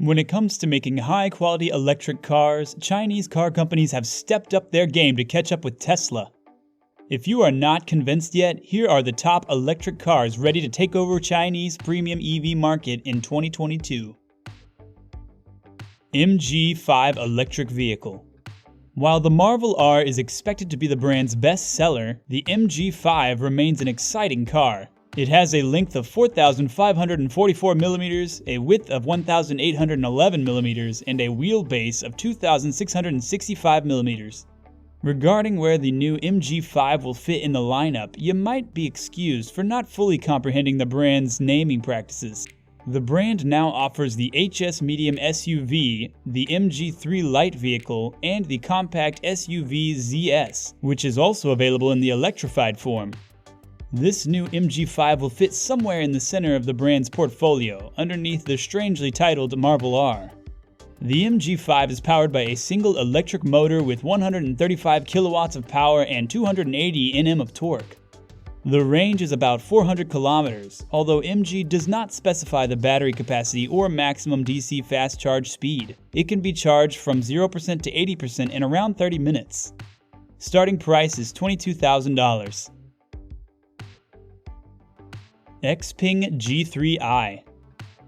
When it comes to making high-quality electric cars, Chinese car companies have stepped up their game to catch up with Tesla. If you are not convinced yet, here are the top electric cars ready to take over Chinese premium EV market in 2022. MG5 electric vehicle. While the Marvel R is expected to be the brand's best seller, the MG5 remains an exciting car. It has a length of 4,544 mm, a width of 1,811 mm, and a wheelbase of 2,665 mm. Regarding where the new MG5 will fit in the lineup, you might be excused for not fully comprehending the brand's naming practices. The brand now offers the HS Medium SUV, the MG3 Light vehicle, and the compact SUV ZS, which is also available in the electrified form. This new MG5 will fit somewhere in the center of the brand's portfolio, underneath the strangely titled Marvel R. The MG5 is powered by a single electric motor with 135 kilowatts of power and 280 Nm of torque. The range is about 400 kilometers, although MG does not specify the battery capacity or maximum DC fast charge speed. It can be charged from 0% to 80% in around 30 minutes. Starting price is $22,000. XPeng G3i.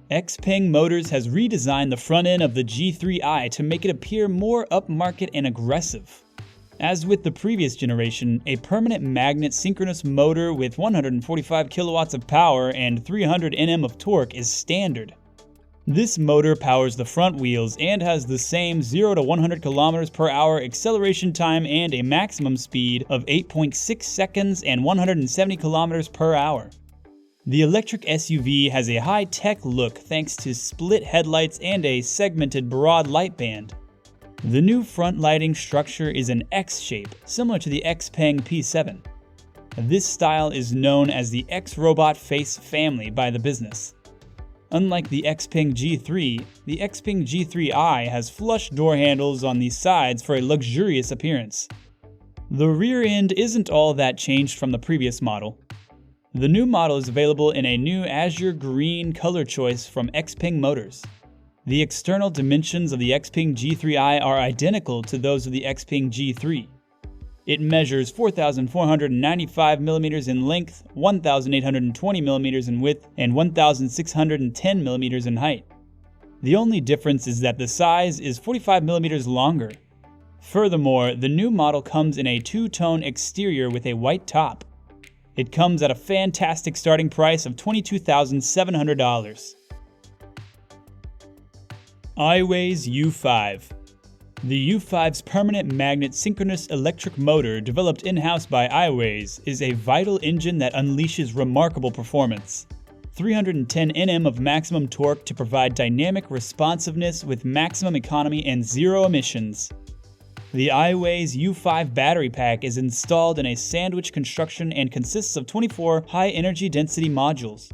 XPeng Motors has redesigned the front end of the G3i to make it appear more upmarket and aggressive. As with the previous generation, a permanent magnet synchronous motor with 145 kilowatts of power and 300 Nm of torque is standard. This motor powers the front wheels and has the same 0 to 100 km per hour acceleration time and a maximum speed of 8.6 seconds and 170 km per hour. The electric SUV has a high-tech look thanks to split headlights and a segmented broad light band. The new front lighting structure is an X shape, similar to the XPeng P7. This style is known as the X-Robot Face family by the business. Unlike the XPeng G3, the XPeng G3i has flush door handles on the sides for a luxurious appearance. The rear end isn't all that changed from the previous model. The new model is available in a new azure green color choice from XPeng Motors. The external dimensions of the XPeng G3i are identical to those of the XPeng G3. It measures 4,495 mm in length, 1,820 mm in width, and 1,610 mm in height. The only difference is that the size is 45 mm longer. Furthermore, the new model comes in a two-tone exterior with a white top. It comes at a fantastic starting price of $22,700. iWays U5. The U5's permanent magnet synchronous electric motor, developed in-house by iWays, is a vital engine that unleashes remarkable performance. 310 Nm of maximum torque to provide dynamic responsiveness with maximum economy and zero emissions. The iWays U5 battery pack is installed in a sandwich construction and consists of 24 high-energy density modules.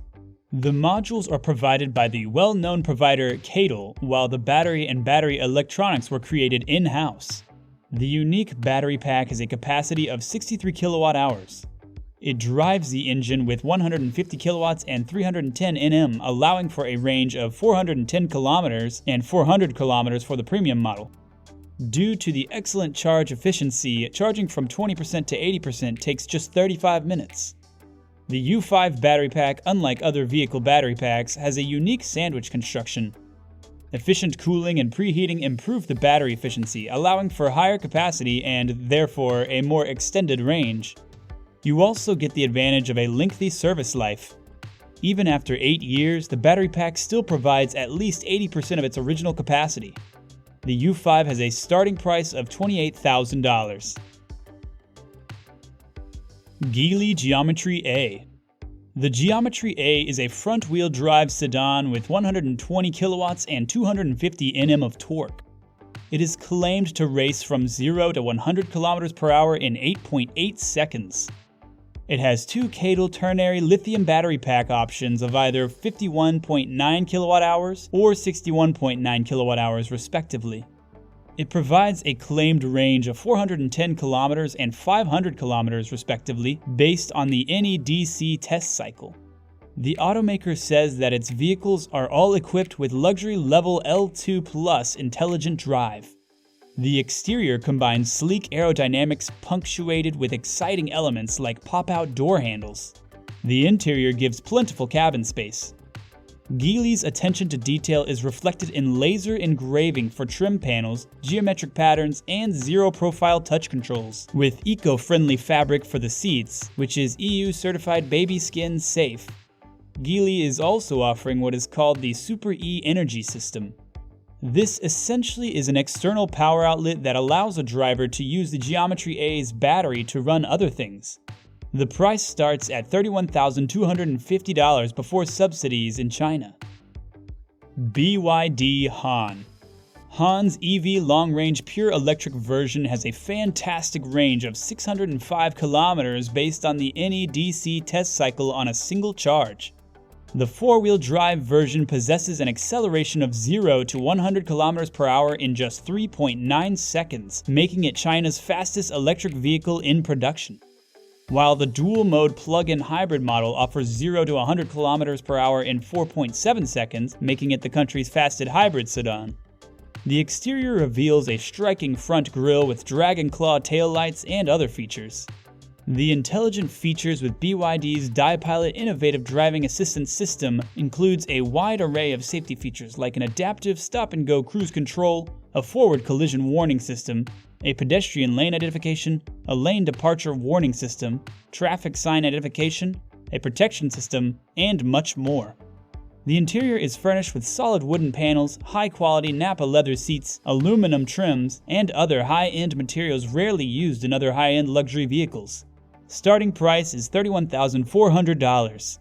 The modules are provided by the well-known provider CATL, while the battery and battery electronics were created in-house. The unique battery pack has a capacity of 63 kilowatt-hours. It drives the engine with 150 kilowatts and 310 Nm, allowing for a range of 410 kilometers and 400 kilometers for the premium model. Due to the excellent charge efficiency, charging from 20% to 80% takes just 35 minutes. The U5 battery pack, unlike other vehicle battery packs, has a unique sandwich construction. Efficient cooling and preheating improve the battery efficiency, allowing for higher capacity and, therefore, a more extended range. You also get the advantage of a lengthy service life. Even after 8 years, the battery pack still provides at least 80% of its original capacity. The U5 has a starting price of $28,000. Geely Geometry A. The Geometry A is a front-wheel drive sedan with 120 kilowatts and 250 Nm of torque. It is claimed to race from 0 to 100 km per hour in 8.8 seconds. It has two CATL ternary lithium battery pack options of either 51.9 kilowatt-hours or 61.9 kilowatt-hours respectively. It provides a claimed range of 410 kilometers and 500 kilometers respectively based on the NEDC test cycle. The automaker says that its vehicles are all equipped with luxury level L2 Plus intelligent drive. The exterior combines sleek aerodynamics punctuated with exciting elements like pop-out door handles. The interior gives plentiful cabin space. Geely's attention to detail is reflected in laser engraving for trim panels, geometric patterns, and zero-profile touch controls, with eco-friendly fabric for the seats, which is EU-certified baby skin safe. Geely is also offering what is called the Super E energy system. This essentially is an external power outlet that allows a driver to use the Geometry A's battery to run other things. The price starts at $31,250 before subsidies in China. BYD Han. Han's EV long-range pure electric version has a fantastic range of 605 kilometers based on the NEDC test cycle on a single charge. The four-wheel drive version possesses an acceleration of 0 to 100 kilometers per hour in just 3.9 seconds, making it China's fastest electric vehicle in production. While the dual-mode plug-in hybrid model offers 0 to 100 km per hour in 4.7 seconds, making it the country's fastest hybrid sedan. The exterior reveals a striking front grille with dragon claw taillights and other features. The intelligent features with BYD's DiPilot innovative driving assistance system includes a wide array of safety features like an adaptive stop-and-go cruise control, a forward collision warning system, a pedestrian lane identification, a lane departure warning system, traffic sign identification, a protection system, and much more. The interior is furnished with solid wooden panels, high-quality Nappa leather seats, aluminum trims, and other high-end materials rarely used in other high-end luxury vehicles. Starting price is $31,400.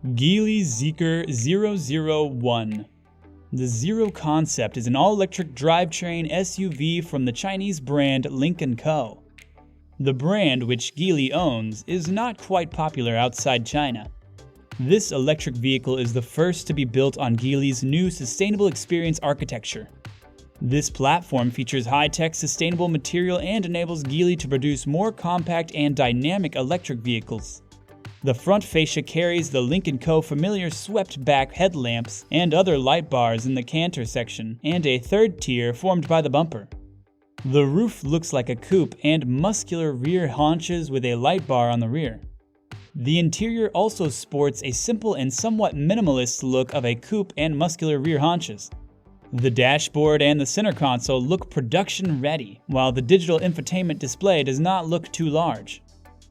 Geely Zeekr 001. The Zero concept is an all-electric drivetrain SUV from the Chinese brand Lynk & Co. The brand, which Geely owns, is not quite popular outside China. This electric vehicle is the first to be built on Geely's new Sustainable Experience architecture. This platform features high-tech sustainable material and enables Geely to produce more compact and dynamic electric vehicles. The front fascia carries the Lynk & Co. familiar swept-back headlamps and other light bars in the canter section, and a third tier formed by the bumper. The roof looks like a coupe and muscular rear haunches with a light bar on the rear. The interior also sports a simple and somewhat minimalist look of a coupe and muscular rear haunches. The dashboard and the center console look production-ready, while the digital infotainment display does not look too large.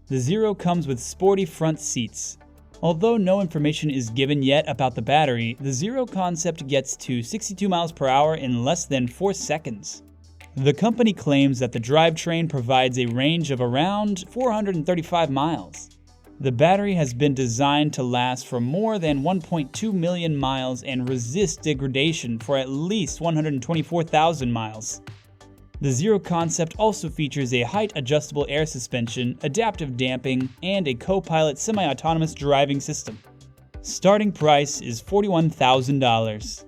The Zero comes with sporty front seats. Although no information is given yet about the battery, the Zero concept gets to 62 miles per hour in less than 4 seconds. The company claims that the drivetrain provides a range of around 435 miles. The battery has been designed to last for more than 1.2 million miles and resist degradation for at least 124,000 miles. The Zero concept also features a height-adjustable air suspension, adaptive damping, and a co-pilot semi-autonomous driving system. Starting price is $41,000.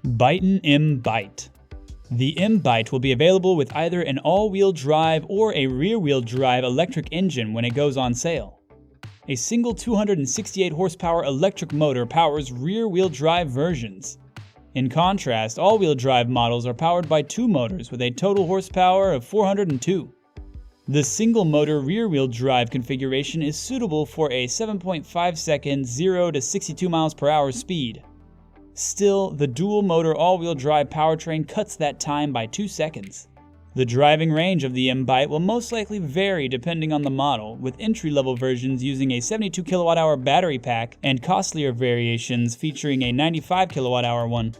Byton M-Byte. The M-Byte will be available with either an all-wheel drive or a rear-wheel drive electric engine when it goes on sale. A single 268 horsepower electric motor powers rear-wheel drive versions. In contrast, all-wheel drive models are powered by two motors with a total horsepower of 402. The single-motor rear-wheel drive configuration is suitable for a 7.5-second 0 to 62 miles per hour speed. Still, the dual-motor all-wheel drive powertrain cuts that time by 2 seconds. The driving range of the M-Byte will most likely vary depending on the model, with entry-level versions using a 72 kWh battery pack and costlier variations featuring a 95 kWh one.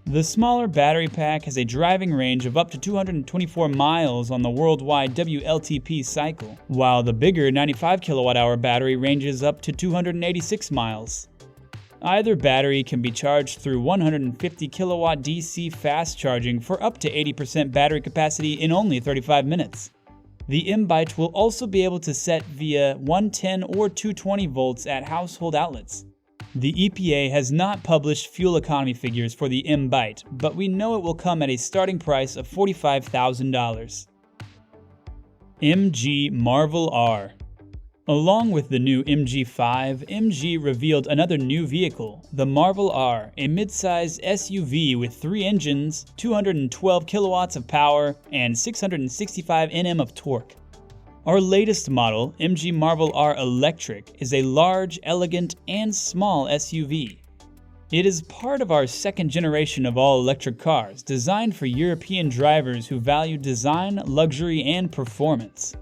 The smaller battery pack has a driving range of up to 224 miles on the worldwide WLTP cycle, while the bigger 95 kWh battery ranges up to 286 miles. Either battery can be charged through 150 kW DC fast charging for up to 80% battery capacity in only 35 minutes. The M-Byte will also be able to set via 110 or 220 volts at household outlets. The EPA has not published fuel economy figures for the M-Byte, but we know it will come at a starting price of $45,000. MG Marvel R. Along with the new MG5, MG revealed another new vehicle, the Marvel R, a mid-size SUV with 3 engines, 212 kilowatts of power, and 665 Nm of torque. Our latest model, MG Marvel R Electric, is a large, elegant, and small SUV. It is part of our second generation of all-electric cars, designed for European drivers who value design, luxury, and performance.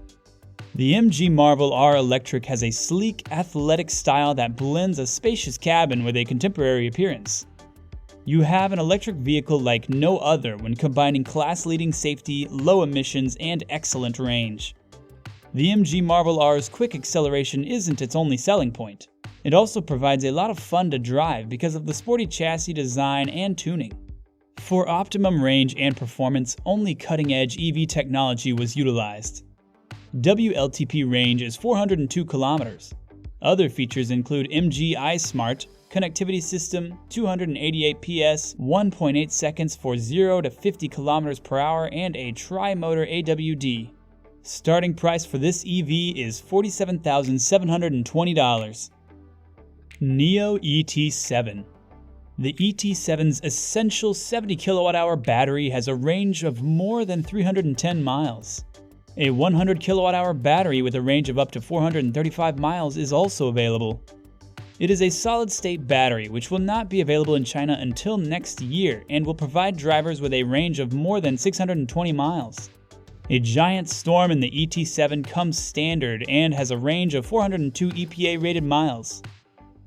The MG Marvel R Electric has a sleek, athletic style that blends a spacious cabin with a contemporary appearance. You have an electric vehicle like no other when combining class-leading safety, low emissions, and excellent range. The MG Marvel R's quick acceleration isn't its only selling point. It also provides a lot of fun to drive because of the sporty chassis design and tuning. For optimum range and performance, only cutting-edge EV technology was utilized. WLTP range is 402 kilometers. Other features include MG iSmart, connectivity system, 288 PS, 1.8 seconds for 0 to 50 kilometers per hour, and a tri-motor AWD. Starting price for this EV is $47,720. NIO ET7. The ET7's essential 70 kWh battery has a range of more than 310 miles. A 100 kWh battery with a range of up to 435 miles is also available. It is a solid-state battery which will not be available in China until next year and will provide drivers with a range of more than 620 miles. A giant storm in the ET7 comes standard and has a range of 402 EPA-rated miles.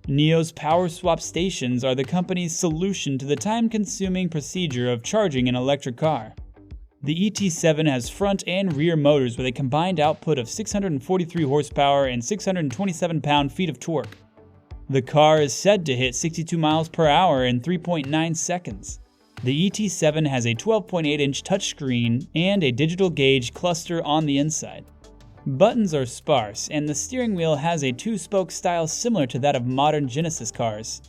NIO's power swap stations are the company's solution to the time-consuming procedure of charging an electric car. The ET7 has front and rear motors with a combined output of 643 horsepower and 627 pound-feet of torque. The car is said to hit 62 miles per hour in 3.9 seconds. The ET7 has a 12.8-inch touchscreen and a digital gauge cluster on the inside. Buttons are sparse, and the steering wheel has a 2-spoke style similar to that of modern Genesis cars.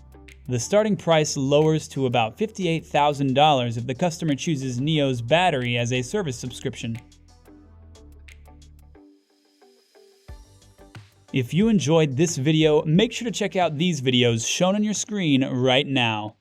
The starting price lowers to about $58,000 if the customer chooses NIO's battery as a service subscription. If you enjoyed this video, make sure to check out these videos shown on your screen right now.